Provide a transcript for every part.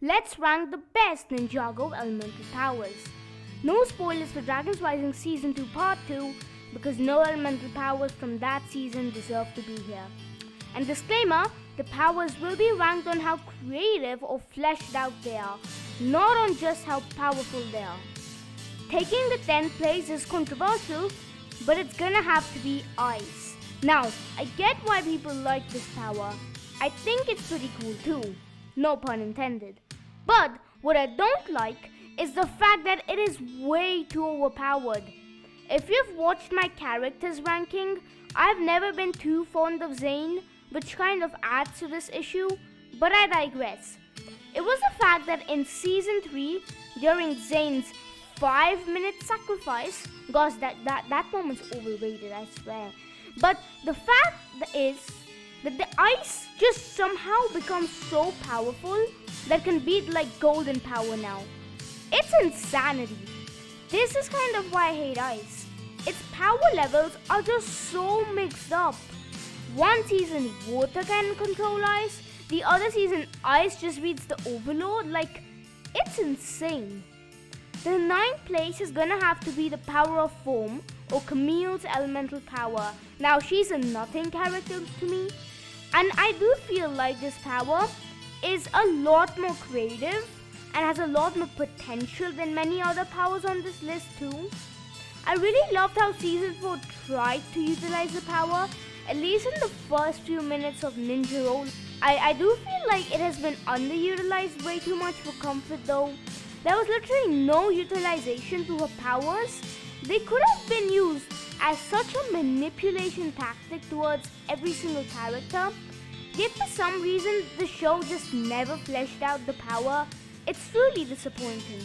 Let's rank the best Ninjago elemental powers. No spoilers for Dragon's Rising Season 2 Part 2 because no elemental powers from that season deserve to be here. And disclaimer, the powers will be ranked on how creative or fleshed out they are, not on just how powerful they are. Taking the 10th place is controversial, but it's gonna have to be Ice. Now, I get why people like this power. I think it's pretty cool too, no pun intended. But what I don't like is the fact that it is way too overpowered. If you've watched my characters ranking, I've never been too fond of Zane, which kind of adds to this issue, but I digress. It was the fact that in Season 3, during Zane's 5-minute sacrifice, gosh, that moment's overrated, I swear. But the fact is that the ice just somehow becomes so powerful that can beat like golden power now. It's insanity. This is kind of why I hate ice. Its power levels are just so mixed up. One season water can control ice, the other season ice just beats the overload. Like, it's insane. The 9th place is gonna have to be the power of foam or Camille's elemental power. Now she's a nothing character to me, and I do feel like this power is a lot more creative and has a lot more potential than many other powers on this list too. I really loved how Season 4 tried to utilize the power, at least in the first few minutes of Ninjago. I do feel like it has been underutilized way too much for comfort though. There was literally no utilization to her powers. They could have been used as such a manipulation tactic towards every single character. Yet for some reason, the show just never fleshed out the power. It's really disappointing.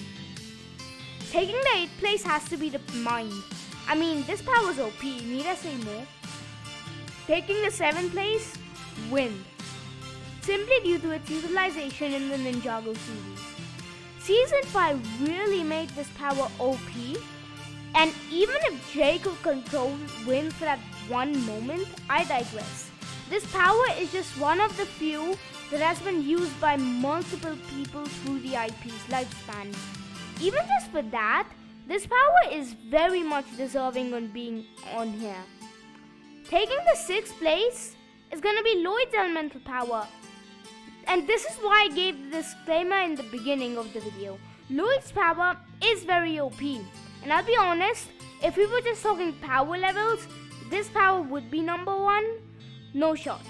Taking the 8th place has to be the mind. I mean, this power's OP, need I say more? Taking the 7th place, wind. Simply due to its utilization in the Ninjago series. Season 5 really made this power OP, and even if Jay could control wind for that one moment, I digress. This power is just one of the few that has been used by multiple people through the IP's lifespan. Even just for that, this power is very much deserving on being on here. Taking the 6th place is gonna be Lloyd's elemental power. And this is why I gave the disclaimer in the beginning of the video. Lloyd's power is very OP. And I'll be honest, if we were just talking power levels, this power would be number 1. No shot.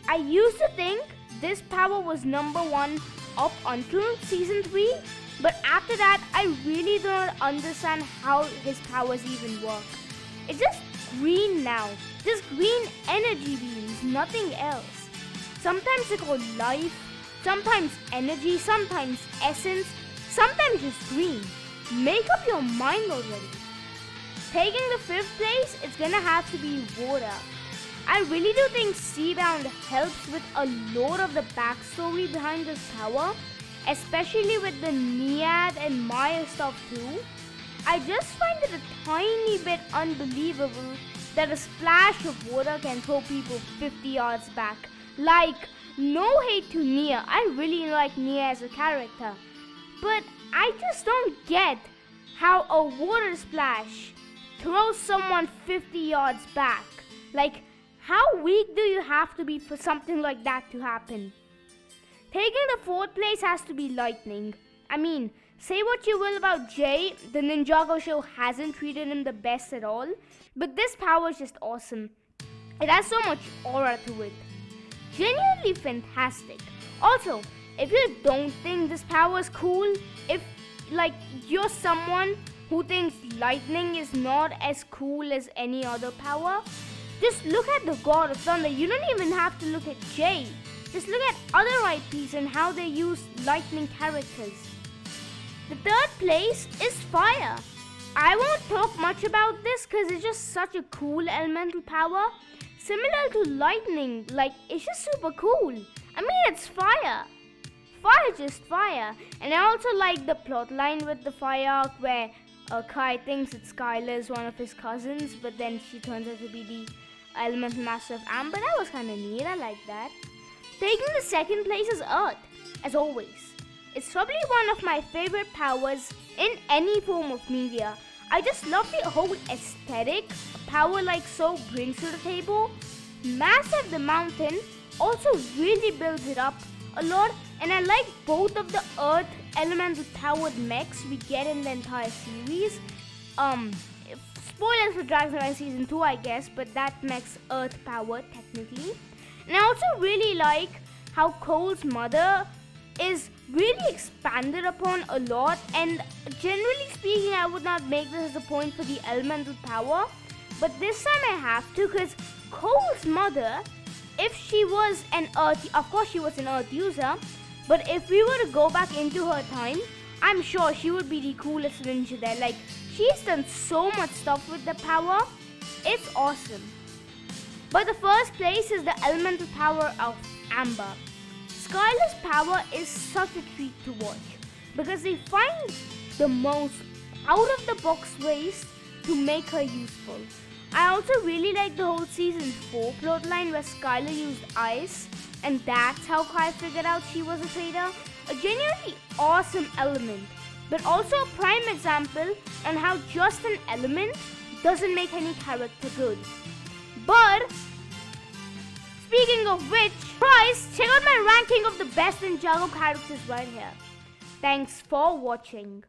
I used to think this power was number 1 up until Season 3. But after that, I really do not understand how his powers even work. It's just green now. Just green energy beams, nothing else. Sometimes they're called life, sometimes energy, sometimes essence, sometimes just green. Make up your mind already. Taking the 5th place, it's gonna have to be water. I really do think Seabound helps with a lot of the backstory behind this power, especially with the Niad and Maya stuff too. I just find it a tiny bit unbelievable that a splash of water can throw people 50 yards back. Like, no hate to Nia, I really like Nia as a character, but I just don't get how a water splash throws someone 50 yards back. Like, how weak do you have to be for something like that to happen? Taking the 4th place has to be lightning. I mean, say what you will about Jay, the Ninjago show hasn't treated him the best at all, but this power is just awesome. It has so much aura to it. Genuinely fantastic. Also, if you don't think this power is cool, if like you're someone who thinks lightning is not as cool as any other power, just look at the God of Thunder. You don't even have to look at Jay. Just look at other IPs and how they use lightning characters. The 3rd place is fire. I won't talk much about this because it's just such a cool elemental power. Similar to lightning, like it's just super cool. I mean, it's fire. Fire, just fire. And I also like the plot line with the fire arc where Kai thinks that Skylar is one of his cousins, but then she turns out to be the elemental master of Amber. That was kind of neat. I like that. Taking the 2nd place is Earth, as always. It's probably one of my favorite powers in any form of media. I just love the whole aesthetic a power like so brings to the table. Massive the Mountain also really builds it up a lot, and I like both of the Earth elemental powered mechs we get in the entire series. Spoilers for Dragon's Rising Season 2, I guess, but that mech's Earth power technically. And I also really like how Cole's mother is really expanded upon a lot, and generally speaking I would not make this as a point for the elemental power, but this time I have to, because Cole's mother, if she was an Earth, of course she was an Earth user, but if we were to go back into her time, I'm sure she would be the coolest ninja there. Like, she's done so much stuff with the power, it's awesome. But the first place is the elemental power of Amber. Skylar's power is such a treat to watch because they find the most out of the box ways to make her useful. I also really like the whole season 4 plotline where Skylar used ice, and that's how Kai figured out she was a traitor. A genuinely awesome element, but also a prime example on how just an element doesn't make any character good. But speaking of which, guys, check out my ranking of the best Ninjago characters right here. Thanks for watching.